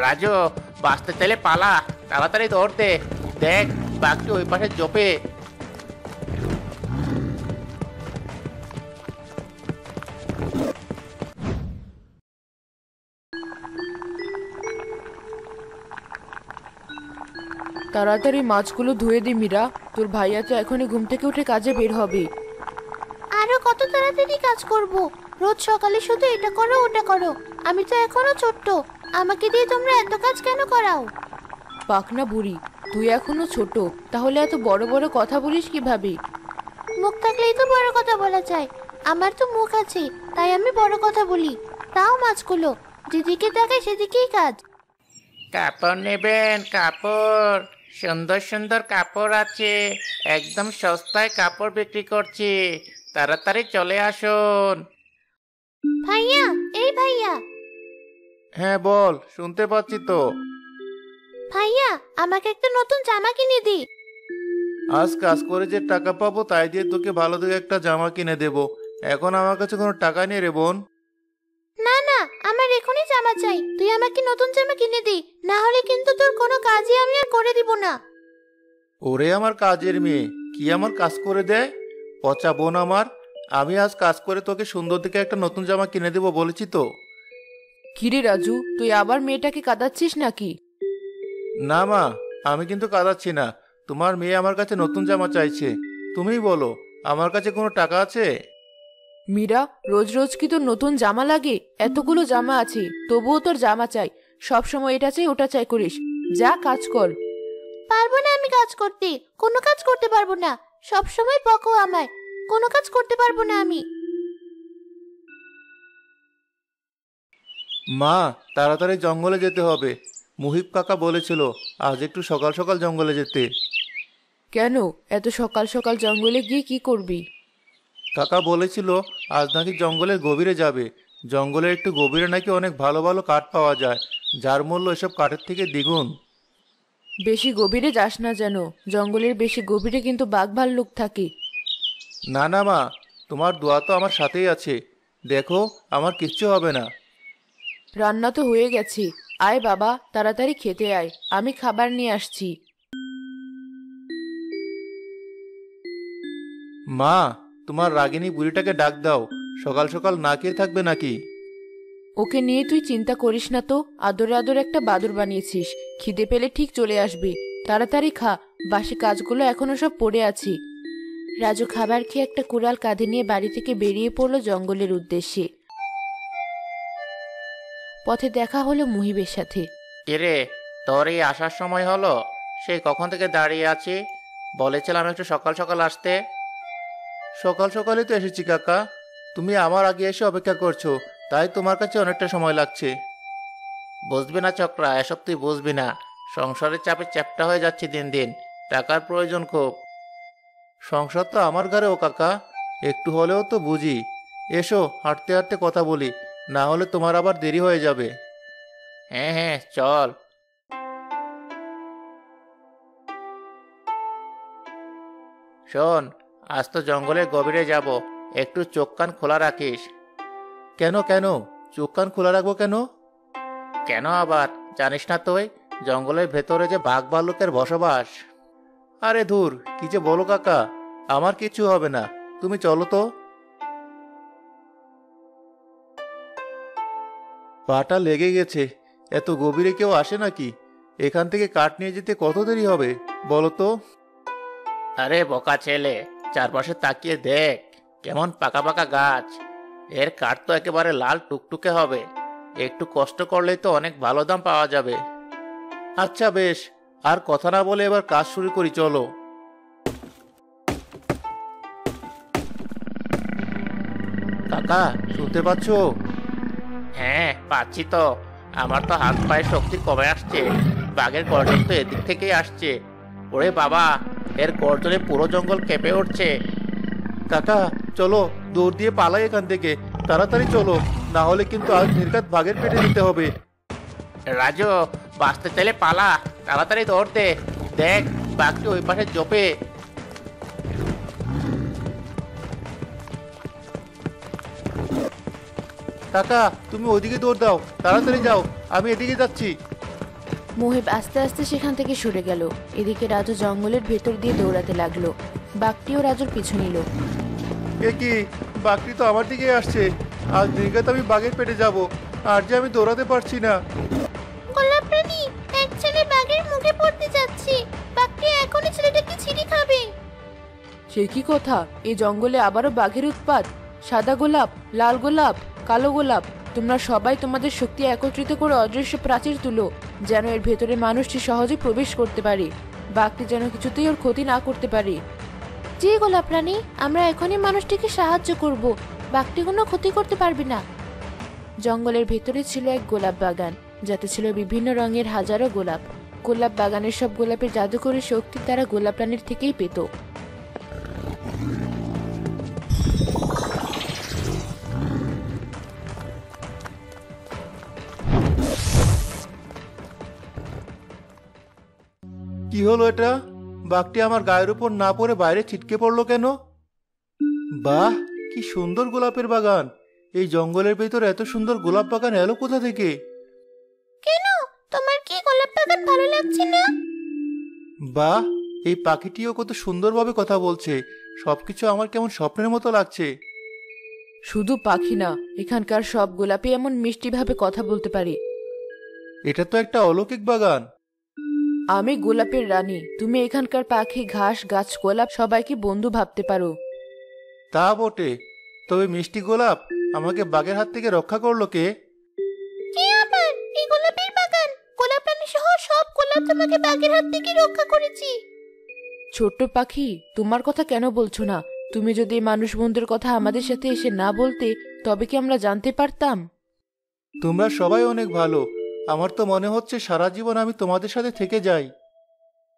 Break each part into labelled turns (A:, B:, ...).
A: রাজু, বাঁচতে চাইলে পালা, তাড়াতাড়ি দৌড় দে। দেখ, বাঘটি ওই পাশে জোপে।
B: তাড়াতাড়ি মাছগুলো ধুয়ে দি মীরা, তোর ভাইয়া তো এখনই ঘুম থেকে উঠে কাজে বের হবে।
C: আরো কত তাড়াতাড়ি কাজ করব? রোজ সকালে শুধু এটা করো ওটা করো। আমি তো এখনো ছোট্ট, আমাকে দিয়ে তোমরা এত কাজ কেন করাও?
B: পাকনা বুড়ি, তুই এখনো ছোট, তাহলে এত বড় বড় কথা বলিস কিভাবে?
C: মুখ থাকলেই তো বড় কথা বলা যায়। আমার তো মুখ আছে, তাই আমি বড় কথা বলি। তাও মাছগুলো যেদিকে তাকায় সেদিকেই কাজ।
A: কাপড় নেবেন? কাপড়, সুন্দর সুন্দর কাপড় আছে, একদম সস্তায় কাপড় বিক্রি করছি, তাড়াতাড়ি চলে আসুন।
C: ভাইয়া, এই ভাইয়া।
A: হ্যাঁ বল, শুনতে পাচ্ছি তো।
C: ভাইয়া, আমাকে একটা নতুন জামা কিনে দি।
D: আজ কাজ করে যে টাকা পাবো তাই দিয়ে তোকে ভালো দেখে একটা জামা কিনে দেবো। এখন আমার কাছে কোনো টাকা নেই রে বোন।
C: না না, আমার এখনই জামা চাই। তুই আমাকে নতুন জামা কিনে দি, না হলে কিন্তু তোর কোনো কাজই আমি আর করে দিব না।
D: ওরে আমার কাজের মেয়ে, কি আমার কাজ করে দেয়? পচা বোন আমার। আমি আজ কাজ করে তোকে সুন্দর দেখে একটা নতুন জামা কিনে দেবো বলেছি তো।
B: কিরে রাজু, তুই আবার মেয়েটাকে কাঁদাচ্ছিস নাকি?
D: না মা, আমি কিন্তু কাঁদাচ্ছি না। তোমার মেয়ে আমার কাছে নতুন জামা চাইছে। তুমিই বলো, আমার কাছে কোনো টাকা আছে?
B: মীরা, রোজ রোজ কি তোর নতুন জামা লাগে? এতগুলো জামা আছে, তবুও তোর জামা চাই। সব সময় এটা চাই ওটা চাই করিস। যা কাজ কর।
C: পারবো না আমি কাজ করতে, কোনো কাজ করতে পারবো না। সব সময় বকো আমায়, কোনো কাজ করতে পারবো না আমি।
D: মা, তাড়াতাড়ি জঙ্গলে যেতে হবে। মুহিব কাকা বলেছিল আজ একটু সকাল সকাল জঙ্গলে যেতে।
B: কেন এত সকাল সকাল জঙ্গলে গিয়ে কি করবি?
D: কাকা বলেছিল আজ নাকি জঙ্গলের গভীরে যাবে। জঙ্গলের একটু গভীরে নাকি অনেক ভালো ভালো কাঠ পাওয়া যায়, যার মূল্য এসব কাঠের থেকে দ্বিগুণ।
B: বেশি গভীরে যাস না যেন, জঙ্গলের বেশি গভীরে কিন্তু বাঘ ভাল্লুক থাকে।
D: না না মা, তোমার দোয়া তো আমার সাথেই আছে। দেখো, আমার কিচ্ছু হবে না।
B: রান্না তো হয়ে গেছে, আয় বাবা তাড়াতাড়ি খেতে আয়, আমি খাবার নিয়ে আসছি।
D: মা, তোমার রাগিনী বুড়িটাকে ডাক দাও, সকাল সকাল না খেয়ে থাকবে নাকি?
B: ওকে নিয়ে তুই চিন্তা করিস না তো, আদরে আদরে একটা বাদর বানিয়েছিস, খিদে পেলে ঠিক চলে আসবি। তাড়াতাড়ি খা, বাসি কাজগুলো এখনো সব পড়ে আছে। রাজু খাবার খেয়ে একটা কুড়াল কাঁধে নিয়ে বাড়ি থেকে বেরিয়ে পড়লো জঙ্গলের উদ্দেশ্যে। পথে দেখা হলো মুহিবের সাথে।
A: কিরে, তোর এই আসার সময় হলো? সেই কখন থেকে দাঁড়িয়ে আছি, বলেছিলাম একটু সকাল সকাল আসতে।
D: সকাল সকালই তো এসেছি কাকা। তুমি আমার আগে এসে অপেক্ষা করছো, তাই তোমার কাছে অনেকটা সময় লাগছে।
A: বুঝবি না চক্রা, এসব তুই বুঝবি না। সংসারের চাপে চ্যাপ্টা হয়ে যাচ্ছে দিন দিন, টাকার প্রয়োজন খুব।
D: সংসার তো আমার ঘরে ও কাকা, একটু হলেও তো বুঝি। এসো হাঁটতে হাঁটতে কথা বলি, না হলে তোমার আবার দেরি হয়ে যাবে।
A: হ্যাঁ হ্যাঁ, চল। শোন, আজ তো জঙ্গলের গভীরে যাব, একটু চোখ কান খোলা রাখিস।
D: কেন কেন? চোখ কান খোলা রাখবো কেন?
A: কেন আবার, জানিস না তুই জঙ্গলের ভেতরে যে বাঘ ভাল্লুকের বসবাস?
D: আরে ধুর, কি যে বলো কাকা, আমার কিছু হবে না, তুমি চলো তো। পাটা লেগে গেছে, এত গভীরে কেউ আসে নাকি? এখান থেকে কাঠ নিয়ে যেতে কত দেরি হবে বলো তো?
A: আরে বোকা ছেলে, চারপাশে তাকিয়ে দেখ, কেমন পাকা পাকা গাছ। এর কাঠ তো একেবারে লাল টুকটুকে হবে, একটু কষ্ট করলেই তো অনেক ভালো দাম পাওয়া যাবে।
D: আচ্ছা বেশ, আর কথা না বলে এবার কাজ শুরু করি, চলো। কাকা, শুনতে পাচ্ছো?
A: হ্যাঁ পাচ্ছি তো, আমার তো হাত পায়ের শক্তি কমে আসছে। বাঘের গর্জন তো এদিক থেকেই আসছে। ওরে বাবা, এর গর্জনে পুরো জঙ্গল কেঁপে উঠছে।
D: কাকা চলো, দৌড় দিয়ে পালাই এখান থেকে, তাড়াতাড়ি চলো, না হলে কিন্তু আজ নির্ঘাত বাঘের পেটে দিতে হবে।
A: রাজু, বাঁচতে চাইলে পালা, তাড়াতাড়ি দৌড় দে। দেখ, বাঘটি ওই পাশে জোপে।
D: কাকা, তুমি ওইদিকে দৌড় দাও, তাড়াতাড়ি যাও, আমি এদিকে যাচ্ছি।
B: মোহেব আস্তে আস্তে সেখান থেকে সরে গেল। এদিকে রাজু জঙ্গলের ভেতর দিয়ে দৌড়াতে লাগলো। বাঘটিও রাজুর পিছু নিল।
D: এ কি, বাঘটি তো আমার দিকে আসছে। আজ দিনকাতে আমি বাঘের পেটে যাব, আর যে আমি দৌড়াতে পারছি না।
C: গোলাপ রানী, এক ছেলে বাঘের মুখে পড়তে যাচ্ছে। বাঘটি এখনই ছেলেটাকে ছিঁড়ে খাবে।
B: সে কি কথা, এই জঙ্গলে আবারও বাঘের উৎপাত! সাদা গোলাপ, লাল গোলাপ, কালো গোলাপ, তোমরা সবাই তোমাদের শক্তি একত্রিত করে অদৃশ্য প্রাচীর তুলো, যেন এর ভেতরে মানুষটি সহজে প্রবেশ করতে পারে। বাঘটি যেন কিছুতেই ওর ক্ষতি না করতে পারে।
C: জি গোলাপ রানী, আমরা এখনই মানুষটিকে সাহায্য করব। বাঘটি কোনো ক্ষতি করতে পারবে না।
B: জঙ্গলের ভেতরে ছিল এক গোলাপ বাগান, যাতে ছিল বিভিন্ন রঙের হাজারো গোলাপ। গোলাপ বাগানের সব গোলাপের জাদুকরী শক্তি তারা গোলাপ রানীর থেকেই পেত।
D: কি হলো এটা? বাঘটি আমার গায়ের উপর না পড়ে বাইরে ছিটকে পড়লো কেন? বাহ, কি সুন্দর গোলাপের বাগান! এই জঙ্গলের ভেতরে এত সুন্দর গোলাপ বাগান এলো কোথা থেকে?
C: কেন, তোমার কি গোলাপ বাগান ভালো লাগছে না?
D: বাহ, এই পাখিটিও কত সুন্দরভাবে কথা বলছে। সবকিছু আমার কেমন স্বপ্নের মতো লাগছে।
B: শুধু পাখি না, এখানকার সব গোলাপই এমন মিষ্টিভাবে কথা বলতে পারে।
D: এটা তো একটা অলৌকিক বাগান।
B: আমি গোলাপের রানী, তুমি এখানকার পাখি, ঘাস, গাছ, গোলাপ সবাইকে বন্ধু ভাবতে পারো।
D: তা বটে, তবে মিষ্টি গোলাপ আমাকে বাঘের হাত থেকে রক্ষা করলো কে?
C: কে আবার? এই গোলাপের বাগান। গোলাপ রানী সহ সব গোলাপ তোমাকে বাঘের হাত থেকে রক্ষা করেছি।
B: ছোট্ট পাখি, তোমার কথা কেন বলছো না? তুমি যদি এই মানুষ বন্ধুর কথা আমাদের সাথে এসে না বলতে, তবে কি আমরা জানতে পারতাম?
D: তোমরা সবাই অনেক ভালো। আমার তো মনে হচ্ছে সারা জীবন আমি তোমাদের সাথে থেকে যাই।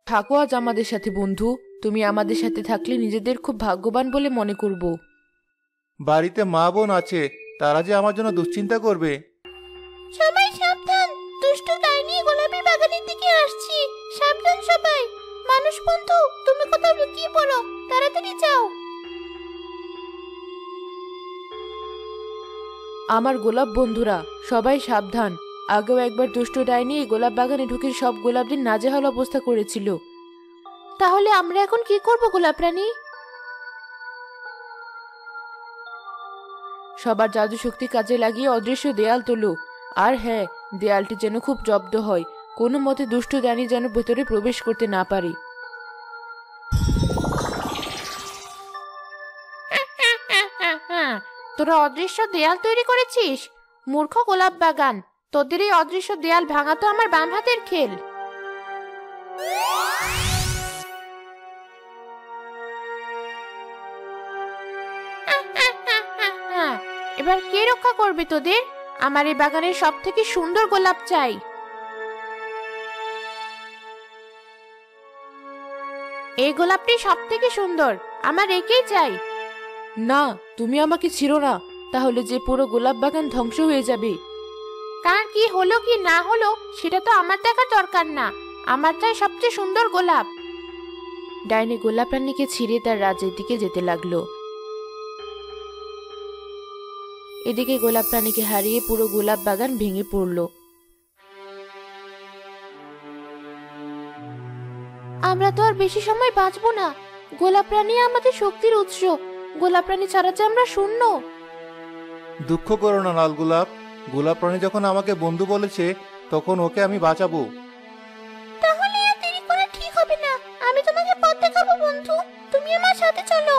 B: থাকো আজ আমাদের সাথে বন্ধু। তুমি আমাদের সাথে থাকলে নিজেদের খুব ভাগ্যবান বলে মনে করব।
D: বাড়িতে মা বোন আছে, তারা যে আমার জন্য দুশ্চিন্তা করবে।
C: সবাই সাবধান, দুষ্টু ডাইনি গোলাপের বাগানের দিকে আসছে। সাবধান সবাই। মানুষ বন্ধু, তুমি কোথাও লুকিয়ে পড়ো, তাড়াতাড়ি যাও।
B: আমার গোলাপ বন্ধুরা, সবাই সাবধান। আগেও একবার দুষ্ট ডাইনি এই গোলাপ বাগানে ঢুকে সব গোলাপদের নাজেহাল অবস্থা করেছিল।
C: তাহলে আমরা এখন কি করব গোলাপ রানী?
B: সবার জাদু শক্তি কাজে লাগিয়ে অদৃশ্য দেয়াল তোলো। আর হ্যাঁ, দেয়ালটি যেন খুব জব্দ হয়, কোনো মতে দুষ্ট ডাইনি যেন ভেতরে প্রবেশ করতে না পারে।
C: তোরা অদৃশ্য দেয়াল তৈরি করেছিস? মূর্খ গোলাপ বাগান, তোদের এই অদৃশ্য দেয়াল ভাঙা তো আমার বাম হাতের খেল। এবার কে রক্ষা করবে তোদের? আমার এই বাগানের সব থেকে সুন্দর গোলাপ চাই। এই গোলাপটি সব থেকে সুন্দর, আমার একেই চাই।
B: না, তুমি আমাকে ছিড়ো না, তাহলে যে পুরো গোলাপ বাগান ধ্বংস হয়ে যাবে।
C: কার কি হলো কি না হলো সেটা তো আমার দেখার দরকার না, আমার চাই সবচেয়ে সুন্দর গোলাপ।
B: ডাইনি গোলাপ রানীকে ছিঁড়ে তার রাজ্যের দিকে যেতে লাগলো। এদিকে গোলাপ রানীকে হারিয়ে পুরো গোলাপ বাগান ভেঙে পড়ল।
C: আমরা তো আর বেশি সময় বাঁচবো না। গোলাপ রানী আমাদের শক্তির উৎস। গোলাপ রানী ছাড়া যে আমরা শূন্য।
D: দুঃখ করো না লাল গোলাপ। গোলাপ রানী যখন আমাকে বন্ধু বলেছে, তখন ওকে আমি বাঁচাবো।
C: তাহলে আর দেরি করা ঠিক হবে না। আমি তোমাকে পথ দেখাবো বন্ধু, তুমি আমার সাথে চলো।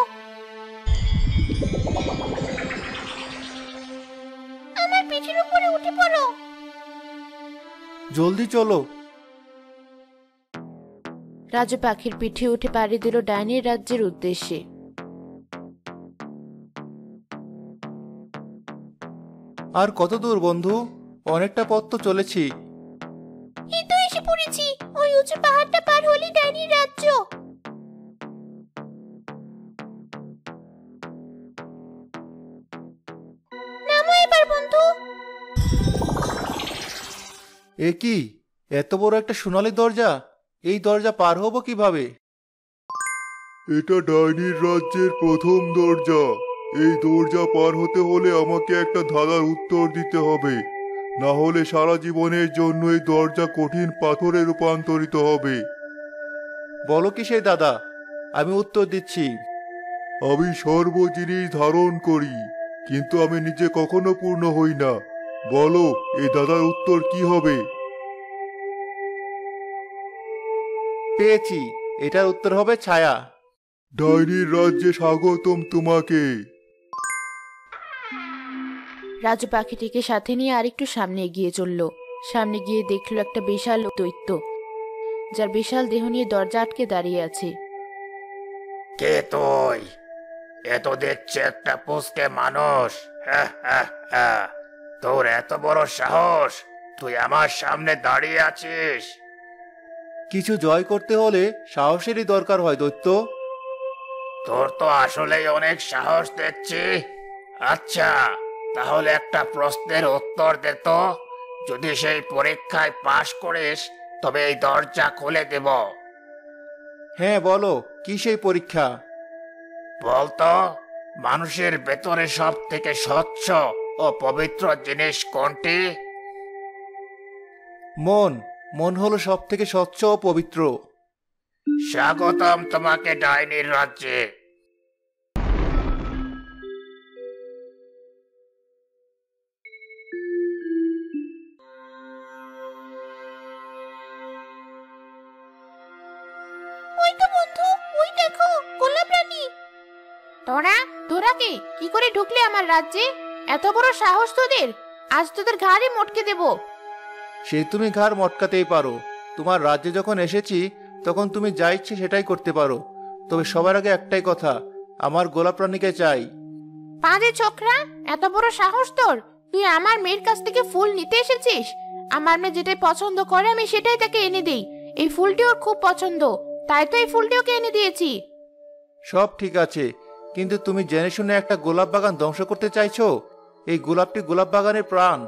C: আমার পিঠের উপরে উঠে পড়ো।
D: জলদি চলো।
B: রাজু পাখির পিঠে উঠে পাড়ি দিল ডাইনির রাজ্যের উদ্দেশ্যে।
D: আর কত দূর বন্ধু? অনেকটা পথ তো চলেছি।
C: এই তো এসে পড়েছি। ওই উঁচু পাহাড়টা পার হলেই ডাইনির রাজ্য। নামো এবার বন্ধু।
D: এ কি, এত বড় একটা সোনালী দরজা! এই দরজা পার হব কিভাবে?
E: এটা ডাইনির রাজ্যের প্রথম দরজা। এই দরজা পার হতে হলে আমাকে একটা ধাঁধার উত্তর দিতে হবে। না হলে সারা জীবনের জন্য এই দরজা কঠিন পাথরে রূপান্তরিত হবে।
D: বলো কি সেই দাদা, আমি উত্তর দিচ্ছি।
E: আমি সর্ব জিনিস ধারণ করি, কিন্তু আমি নিজে কখনো পূর্ণ হই না। বলো, এই দাদার উত্তর কি হবে?
D: পেয়েছি, এটার উত্তর হবে ছায়া।
E: ডাইনির রাজ্যে স্বাগতম তোমাকে।
B: রাজু পাখিটিকে সাথে নিয়ে আরেকটু সামনে এগিয়ে চলল। সামনে গিয়ে দেখলো একটা বিশাল দৈত্য, যার বিশাল দেহ নিয়ে দরজা আটকে দাঁড়িয়ে আছে।
A: কে তুই? এ তো দেখছি একটা পুষকে মানুষ। তোর এত বড় সাহস, তুই আমার সামনে দাঁড়িয়ে আছিস?
D: কিছু জয় করতে হলে সাহসেরই দরকার হয় দৈত্য।
A: তোর তো আসলেই অনেক সাহস দেখছি। আচ্ছা, তাহলে একটা প্রশ্নের উত্তর দে তো। যদি সেই পরীক্ষায় পাশ করিস তবে এই দরজা খুলে দেব।
D: হ্যাঁ বলো, কি সেই পরীক্ষা?
A: বলতো, মানুষের ভেতরে সব থেকে স্বচ্ছ ও পবিত্র জিনিস কোনটি?
D: মন। মন হলো সব থেকে স্বচ্ছ ও পবিত্র।
A: স্বাগতম তোমাকে ডাইনির রাজ্যে।
C: ওই তো বন্ধু, ওই দেখো গোলাপ রানী।
B: তোরা তোরা কে? কি করে ঢুকলে আমার রাজ্যে? এত বড় সাহস তোদের! আজ তোদের ঘাড়ে মটকে দেব।
D: সে তুমি ঘাড় মটকাতেই পারো। তোমার রাজ্যে যখন এসেছি তখন তুমি যা ইচ্ছে সেটাই করতে পারো। তবে সবার আগে একটাই কথা, আমার গোলাপ রানীকে চাই।
B: পাঁচে ছোকরা, এত বড় সাহস তোর! তুই আমার মেয়ের কাছ থেকে ফুল নিতে এসেছিস? আমার মেয়ে যেটাই পছন্দ করে আমি সেটাই তাকে এনে দেই। এই ফুলটি ওর খুব পছন্দ, তাই তো এই ফুলটি ওকে এনে দিয়েছি।
D: সব ঠিক আছে, কিন্তু তুমি জেনে শুনে একটা গোলাপ বাগান ধ্বংস করতে চাইছো। এই গোলাপটি গোলাপ বাগানের প্রাণ।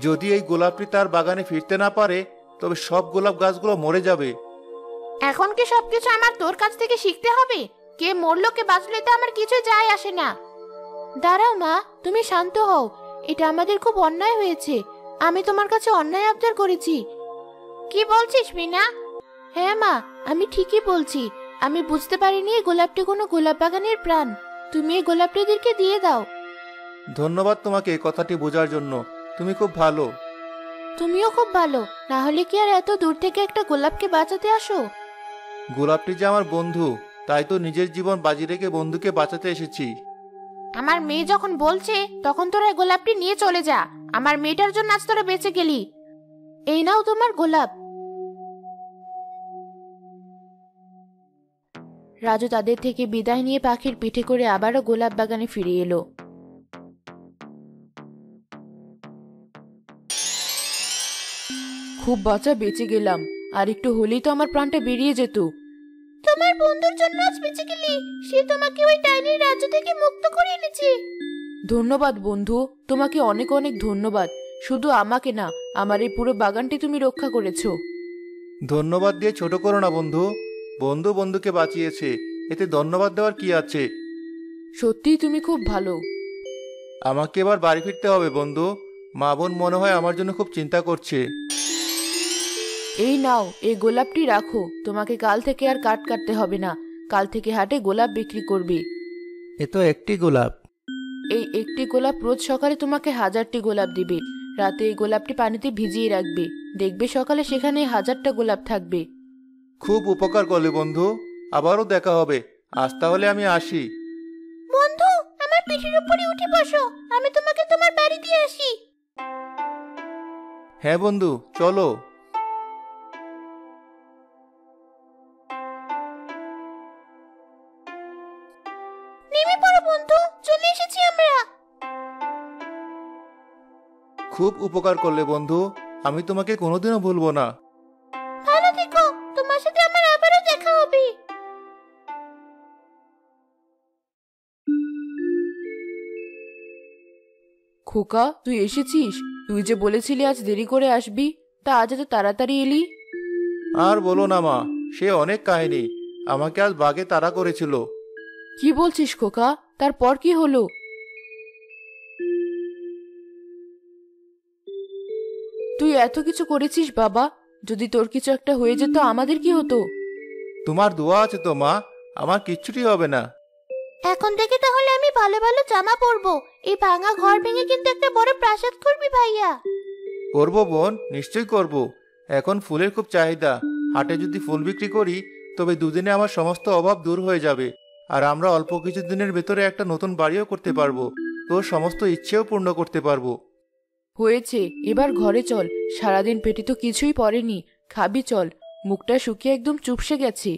D: যদি এই গোলাপটি তার বাগানে ফিরতে না পারে তবে সব গোলাপ গাছগুলো মরে যাবে।
B: এখন কি সবকিছু আমার তোর কাছ থেকে শিখতে হবে? কে মরলো কে বাঁচলো এতে আমার কিছু যায় আসে না। দাঁড়াও মা, তুমি শান্ত হও। এটা আমাদের খুব অন্যায় হয়েছে। আমি তোমার কাছে অন্যায় আবদার করেছি। কি বলছিস মিনা? হ্যাঁ মা, আমি ঠিকই বলছি। আমি বুঝতে পারিনি এই গোলাপটি কোনো গোলাপ বাগানের প্রাণ। তুমি এই গোলাপটিদেরকে দিয়ে দাও।
D: ধন্যবাদ তোমাকে এই কথাটি বোঝার জন্য। তুমি খুব ভালো।
B: তুমিও খুব ভালো, না হলে কি আর এত দূর থেকে একটা গোলাপকে বাঁচাতে আসো?
D: গোলাপটি যে আমার বন্ধু, তাই তো নিজের জীবন বাজি রেখে বন্ধুকে বাঁচাতে এসেছি।
B: আমার মেয়ে যখন বলছে তখন তোরা এই গোলাপটি নিয়ে চলে যা। আমার মেয়েটার জন্য আজ তোরা বেঁচে গেলি। এই নাও তোমার গোলাপ। রাজু তাদের থেকে বিদায় নিয়ে পাখির পিঠে করে আবারও গোলাপ বাগানে ফিরে এলো। খুব বাঁচা বেঁচে গেলাম, আর একটু হলেই তো আমার প্রাণটা বেরিয়ে যেত।
C: তোমার বন্ধুর জন্য আজ বেঁচে গেলি। সে তোমাকে ওই ডাইনির রাজ্য থেকে মুক্ত করে এনেছে।
B: ধন্যবাদ বন্ধু, তোমাকে অনেক অনেক ধন্যবাদ। শুধু আমাকে না, আমার এই পুরো বাগানটি তুমি রক্ষা করেছো।
D: ধন্যবাদ দিয়ে ছোট করো না বন্ধু। বন্ধু বন্ধুকে বাঁচিয়েছে, এতে ধন্যবাদ দেওয়ার কি আছে?
B: সত্যিই তুমি খুব ভালো।
D: আমাকে এবার বাড়ি ফিরতে হবে বন্ধু। মা বোন মনে হয় আমার জন্য খুব চিন্তা করছে।
B: এই নাও, এই গোলাপটি রাখো। তোমাকে কাল থেকে আর কাট কাটতে হবে না। কাল থেকে হাটে গোলাপ বিক্রি করবে।
D: এ তো একটি গোলাপ।
B: এই একটি গোলাপ রোজ সকালে তোমাকে 1000টি গোলাপ দিবে। রাতে এই গোলাপটি পানিতে ভিজিয়ে রাখবে। দেখবে সকালে সেখানে 1000টা গোলাপ থাকবে।
D: খুব উপকার করলে বন্ধু। আবারও দেখা হবে। আজ তাহলে আমি আসি।
C: বন্ধু, আমার পিঠের উপরে উঠে বসো, আমি তোমাকে তোমার বাড়ি দিয়ে আসি।
D: হ্যাঁ বন্ধু, চলো।
C: নেমে পড়ো বন্ধু, চলে এসেছি আমরা।
D: খুব উপকার করলে বন্ধু। আমি তোমাকে কোনোদিনও ভুলবো না।
C: ভালো থেকো, তোমার সাথে আমার আবারও দেখা হবে।
B: খোকা, তুই এসেছিস? তুই যে বলেছিলি আজ দেরি করে আসবি, তা আজ এত তাড়াতাড়ি এলি?
D: আর বলো না মা, সে অনেক কাহিনী। আমাকে আজ বাঘে তাড়া করেছিল।
B: কি বলছিস খোকা? তারপর কি হলো? এত কিছু করেছিস বাবা, যদি তোর কিছু একটা হয়ে যেত আমাদের কি হতো?
D: তোমার দোয়া আছে তো মা, আমার কিচ্ছুটি হবে না।
C: এখন থেকে তাহলে আমি ভালো ভালো জামা পরবো। এই ভাঙা ঘর ভেঙে কিন্তু একটা বড় প্রাসাদ করবি ভাইয়া।
D: করবো বোন, নিশ্চয়ই করব। এখন ফুলের খুব চাহিদা, হাটে যদি ফুল বিক্রি করি তবে দুদিনে আমার সমস্ত অভাব দূর হয়ে যাবে। আর আমরা অল্প কিছু দিনের ভেতরে একটা নতুন বাড়িও করতে পারবো, তোর সমস্ত ইচ্ছেও পূর্ণ করতে পারবো।
B: হয়েছে, এবার ঘরে চল। সারাদিন পেটে তো কিছুই পড়েনি, খাবি চল। মুখটা শুকিয়ে একদম চুপসে গেছে।